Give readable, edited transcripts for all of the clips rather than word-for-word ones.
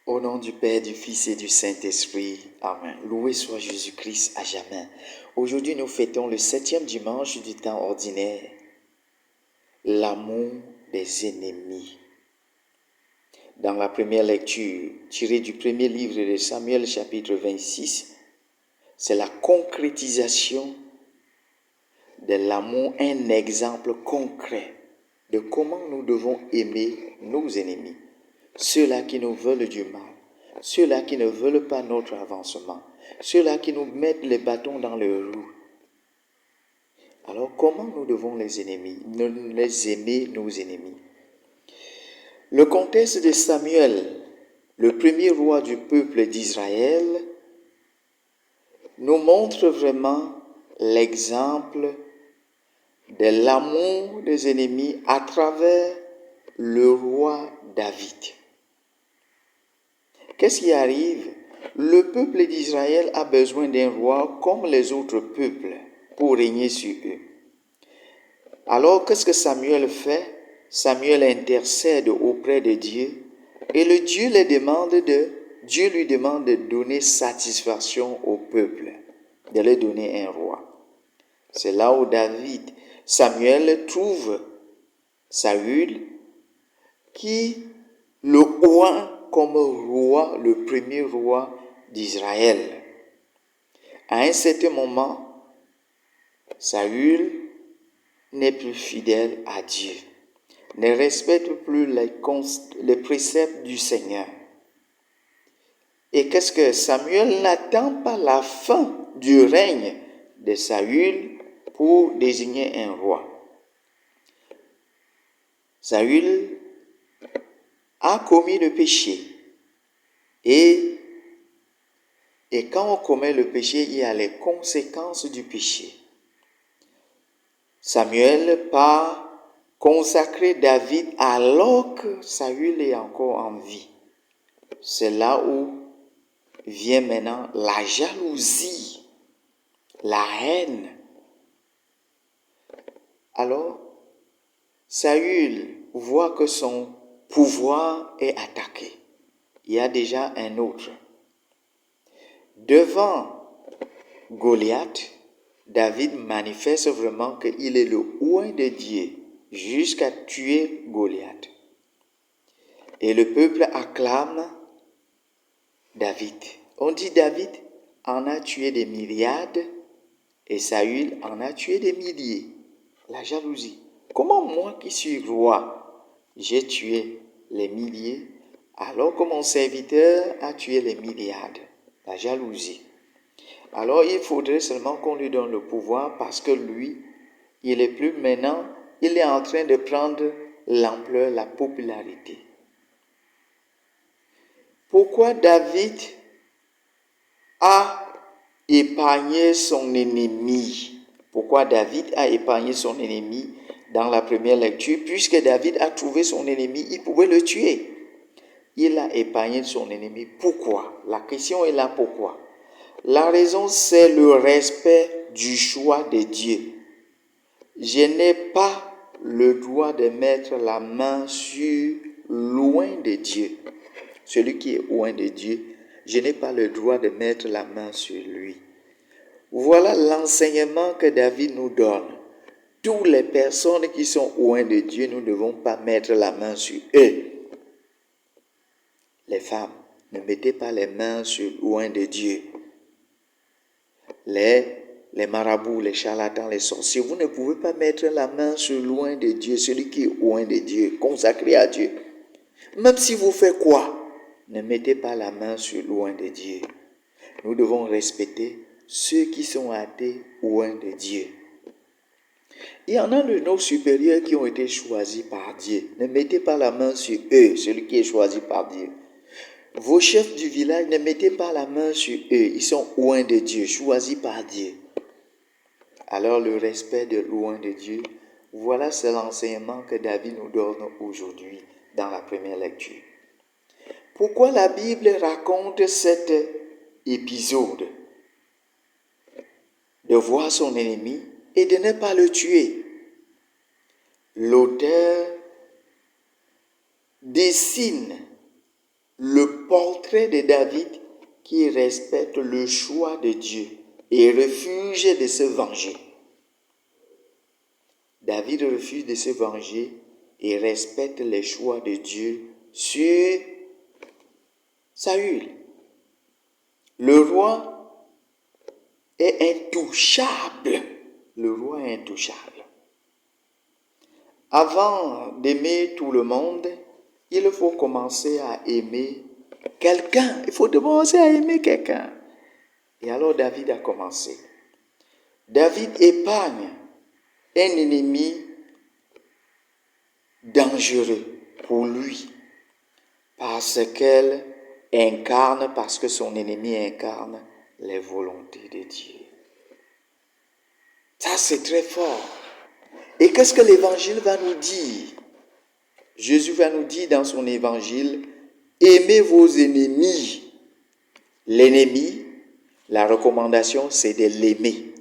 Au nom du Père, du Fils et du Saint-Esprit. Amen. Loué soit Jésus-Christ à jamais. Aujourd'hui, nous fêtons le 7e dimanche du temps ordinaire. L'amour des ennemis. Dans la première lecture, tirée du premier livre de Samuel, chapitre 26, c'est la concrétisation de l'amour, un exemple concret de comment nous devons aimer nos ennemis, ceux-là qui nous veulent du mal, ceux-là qui ne veulent pas notre avancement, ceux-là qui nous mettent les bâtons dans les roues. Alors comment nous devons les aimer, nos ennemis? Le contexte de Samuel, le premier roi du peuple d'Israël, nous montre vraiment l'exemple de l'amour des ennemis à travers le roi David. Qu'est-ce qui arrive? Le peuple d'Israël a besoin d'un roi comme les autres peuples pour régner sur eux. Alors, qu'est-ce que Samuel fait? Samuel intercède auprès de Dieu et Dieu lui demande de donner satisfaction au peuple, de lui donner un roi. C'est là où Samuel trouve Saül qui le oint comme roi, le premier roi d'Israël. À un certain moment, Saül n'est plus fidèle à Dieu, ne respecte plus les préceptes du Seigneur. Et qu'est-ce que Samuel n'attend pas la fin du règne de Saül pour désigner un roi. Saül a commis le péché. Et quand on commet le péché, il y a les conséquences du péché. Samuel part consacrer David alors que Saül est encore en vie. C'est là où vient maintenant la jalousie, la haine. Alors, Saül voit que son pouvoir est attaqué. Il y a déjà un autre. Devant Goliath, David manifeste vraiment qu'il est le oint de Dieu jusqu'à tuer Goliath. Et le peuple acclame David. On dit David en a tué des myriades et Saül en a tué des milliers. La jalousie. Comment moi qui suis roi, j'ai tué les milliers alors que mon serviteur a tué les myriades? La jalousie. Alors il faudrait seulement qu'on lui donne le pouvoir parce que lui, il est plus maintenant, il est en train de prendre l'ampleur, la popularité. Pourquoi David a épargné son ennemi? Pourquoi David a épargné son ennemi dans la première lecture? Puisque David a trouvé son ennemi, il pouvait le tuer. Il a épargné son ennemi. Pourquoi? La question est là, pourquoi? La raison, c'est le respect du choix de Dieu. Je n'ai pas le droit de mettre la main sur loin de Dieu. Celui qui est loin de Dieu, je n'ai pas le droit de mettre la main sur lui. Voilà l'enseignement que David nous donne. Toutes les personnes qui sont loin de Dieu, nous ne devons pas mettre la main sur eux. Les femmes, ne mettez pas les mains sur loin de Dieu. Les marabouts, les charlatans, les sorciers, vous ne pouvez pas mettre la main sur loin de Dieu, celui qui est loin de Dieu, consacré à Dieu. Même si vous faites quoi, ne mettez pas la main sur loin de Dieu. Nous devons respecter ceux qui sont athées loin de Dieu. Il y en a de nos supérieurs qui ont été choisis par Dieu. Ne mettez pas la main sur eux, celui qui est choisi par Dieu. Vos chefs du village, ne mettez pas la main sur eux. Ils sont loin de Dieu, choisis par Dieu. Alors le respect de loin de Dieu, voilà c'est l'enseignement que David nous donne aujourd'hui dans la première lecture. Pourquoi la Bible raconte cet épisode de voir son ennemi et de ne pas le tuer? L'auteur dessine le portrait de David qui respecte le choix de Dieu et refuse de se venger. David refuse de se venger et respecte les choix de Dieu sur Saül. Le roi est intouchable. Le roi est intouchable. Avant d'aimer tout le monde, il faut commencer à aimer quelqu'un. Il faut commencer à aimer quelqu'un. Et alors David a commencé. David épargne un ennemi dangereux pour lui parce que son ennemi incarne les volontés de Dieu. Ça, c'est très fort. Et qu'est-ce que l'évangile va nous dire? Jésus va nous dire dans son évangile, aimez vos ennemis. L'ennemi, la recommandation, c'est de l'aimer.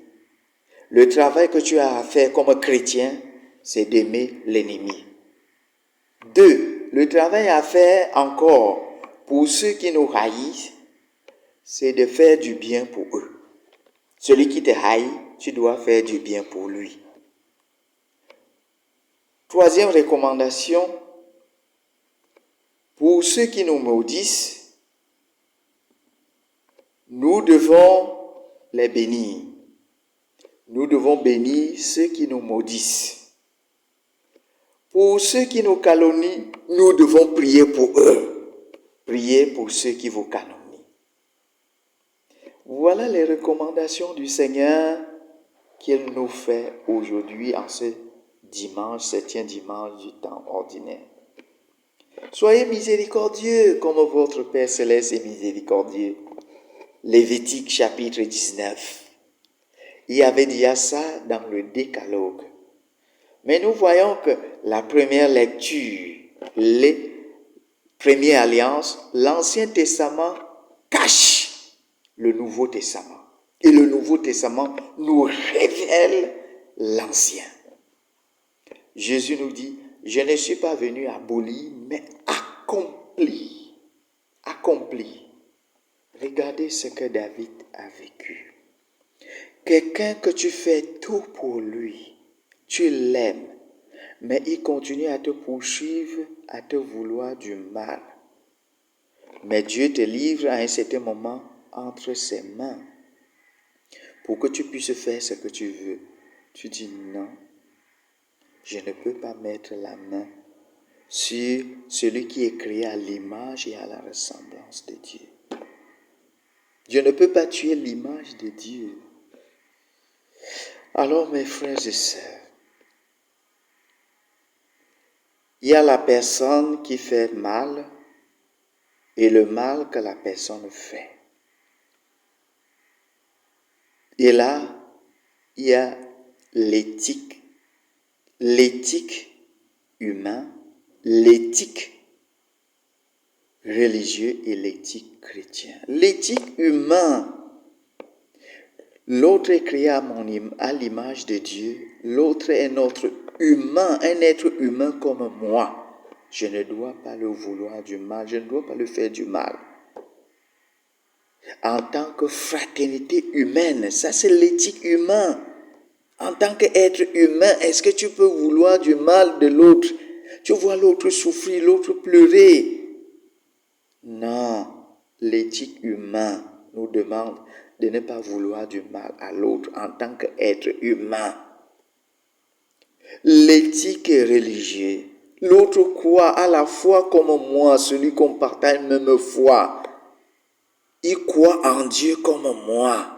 Le travail que tu as à faire comme chrétien, c'est d'aimer l'ennemi. 2, le travail à faire encore pour ceux qui nous haïssent, c'est de faire du bien pour eux. Celui qui te haït, tu dois faire du bien pour lui. 3e recommandation, pour ceux qui nous maudissent, nous devons les bénir. Nous devons bénir ceux qui nous maudissent. Pour ceux qui nous calomnient, nous devons prier pour eux. Priez pour ceux qui vous calomnient. Voilà les recommandations du Seigneur qu'il nous fait aujourd'hui en ce dimanche, 7e dimanche du temps ordinaire. Soyez miséricordieux comme votre Père Céleste est miséricordieux. Lévitique chapitre 19. Il y avait déjà ça dans le décalogue. Mais nous voyons que la première lecture, les premières alliances, l'Ancien Testament cache le Nouveau Testament. Et le Nouveau Testament nous révèle l'Ancien. Jésus nous dit, je ne suis pas venu abolir, mais accomplir. Accomplir. Regardez ce que David a vécu. Quelqu'un que tu fais tout pour lui, tu l'aimes, mais il continue à te poursuivre, à te vouloir du mal. Mais Dieu te livre à un certain moment entre ses mains pour que tu puisses faire ce que tu veux. Tu dis non, je ne peux pas mettre la main sur celui qui est créé à l'image et à la ressemblance de Dieu. Je ne peux pas tuer l'image de Dieu. Alors mes frères et sœurs, il y a la personne qui fait mal et le mal que la personne fait. Et là, il y a l'éthique humaine, l'éthique religieuse et l'éthique chrétienne. L'éthique humaine, l'autre est créé à l'image de Dieu, l'autre est notre humain, un être humain comme moi. Je ne dois pas le vouloir du mal, je ne dois pas le faire du mal. En tant que fraternité humaine, ça c'est l'éthique humaine. En tant qu'être humain, est-ce que tu peux vouloir du mal de l'autre? Tu vois l'autre souffrir, l'autre pleurer. Non, l'éthique humaine nous demande de ne pas vouloir du mal à l'autre en tant qu'être humain. L'éthique religieuse, l'autre croit à la foi comme moi, celui qu'on partage même foi. Il croit en Dieu comme moi.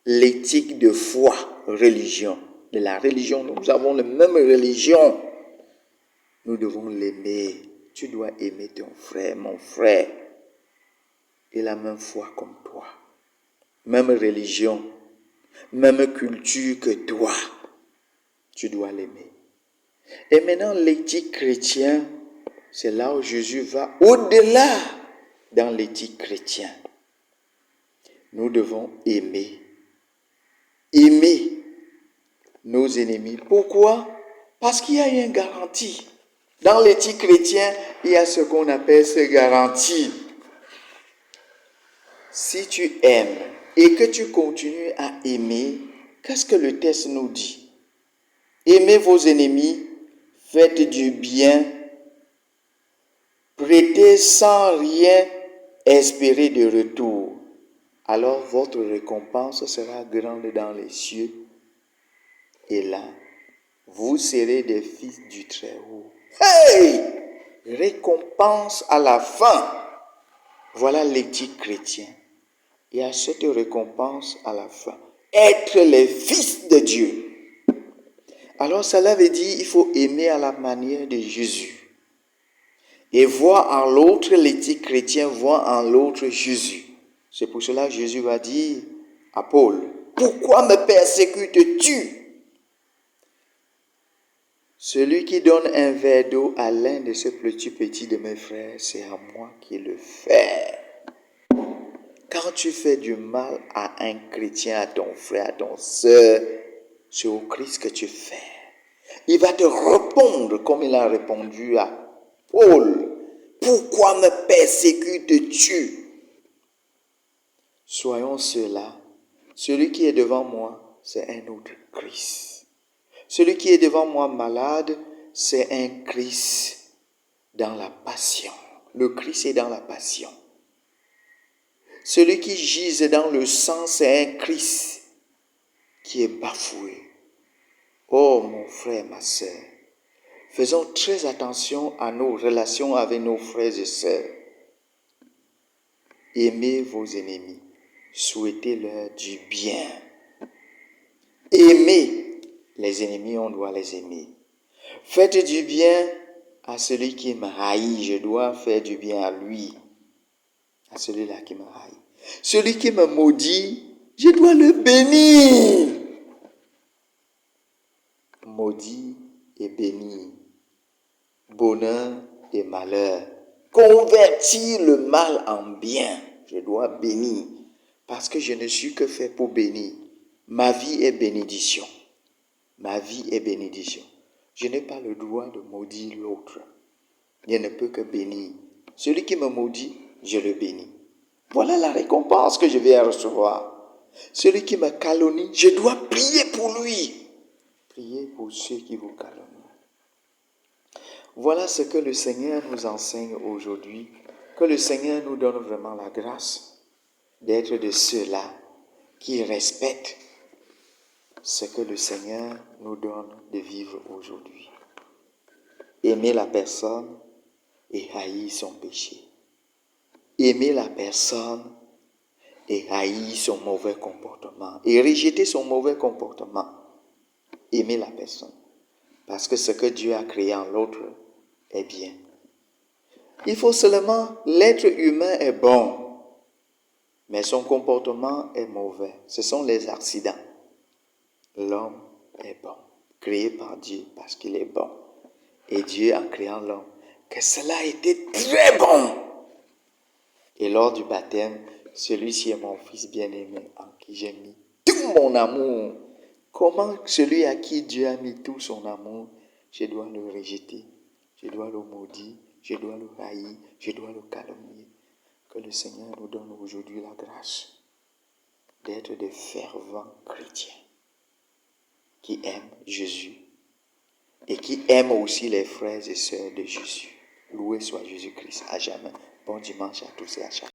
L'éthique de foi, religion. De la religion, nous avons la même religion. Nous devons l'aimer. Tu dois aimer ton frère, mon frère. Et la même foi comme toi. Même religion. Même culture que toi. Tu dois l'aimer. Et maintenant, l'éthique chrétienne, c'est là où Jésus va au-delà dans l'éthique chrétienne. Nous devons aimer. Aimer nos ennemis. Pourquoi? Parce qu'il y a une garantie. Dans l'éthique chrétienne, il y a ce qu'on appelle ces garanties. Si tu aimes et que tu continues à aimer, qu'est-ce que le texte nous dit? Aimez vos ennemis, faites du bien, prêtez sans rien espérer de retour. Alors votre récompense sera grande dans les cieux. Et là, vous serez des fils du Très-Haut. Hey! Récompense à la fin. Voilà l'éthique chrétienne. Il y a cette récompense à la fin. Être les fils de Dieu. Alors cela veut dire qu'il faut aimer à la manière de Jésus. Et voir en l'autre l'éthique chrétienne, voir en l'autre Jésus. C'est pour cela que Jésus va dire à Paul, pourquoi me persécutes-tu? Celui qui donne un verre d'eau à l'un de ces petits de mes frères, c'est à moi qui le fais. Quand tu fais du mal à un chrétien, à ton frère, à ton soeur, c'est au Christ que tu fais. Il va te répondre comme il a répondu à Paul. Pourquoi me persécutes-tu? Soyons ceux-là. Celui qui est devant moi, c'est un autre Christ. Celui qui est devant moi malade, c'est un Christ dans la passion. Le Christ est dans la passion. Celui qui gise dans le sang, c'est un Christ qui est bafoué. Oh mon frère, ma sœur, faisons très attention à nos relations avec nos frères et sœurs. Aimez vos ennemis, souhaitez-leur du bien. Aimez les ennemis, on doit les aimer. Faites du bien à celui qui me haït, je dois faire du bien à lui, à celui-là qui me haït. Celui qui me maudit, je dois le bénir. Maudit et béni, bonheur et malheur. Convertir le mal en bien, je dois bénir, parce que je ne suis que fait pour bénir. Ma vie est bénédiction. Ma vie est bénédiction. Je n'ai pas le droit de maudire l'autre. Je ne peux que bénir. Celui qui me maudit, je le bénis. Voilà la récompense que je vais recevoir. Celui qui me calomnie, je dois prier pour lui. Priez pour ceux qui vous calomnient. Voilà ce que le Seigneur nous enseigne aujourd'hui. Que le Seigneur nous donne vraiment la grâce d'être de ceux-là qui respectent ce que le Seigneur nous donne de vivre aujourd'hui. Aimer la personne et haïr son péché. Aimer la personne et haïr son mauvais comportement. Et rejeter son mauvais comportement. Aimer la personne. Parce que ce que Dieu a créé en l'autre est bien. Il faut seulement, l'être humain est bon, mais son comportement est mauvais. Ce sont les accidents. L'homme est bon, créé par Dieu parce qu'il est bon. Et Dieu, en créant l'homme, que cela était très bon. Et lors du baptême, celui-ci est mon fils bien-aimé en qui j'ai mis tout mon amour. Comment celui à qui Dieu a mis tout son amour, je dois le rejeter, je dois le maudire, je dois le haïr, je dois le calomnier. Que le Seigneur nous donne aujourd'hui la grâce d'être des fervents chrétiens qui aiment Jésus et qui aiment aussi les frères et sœurs de Jésus. Loué soit Jésus-Christ à jamais. Bon dimanche à tous et à chacun.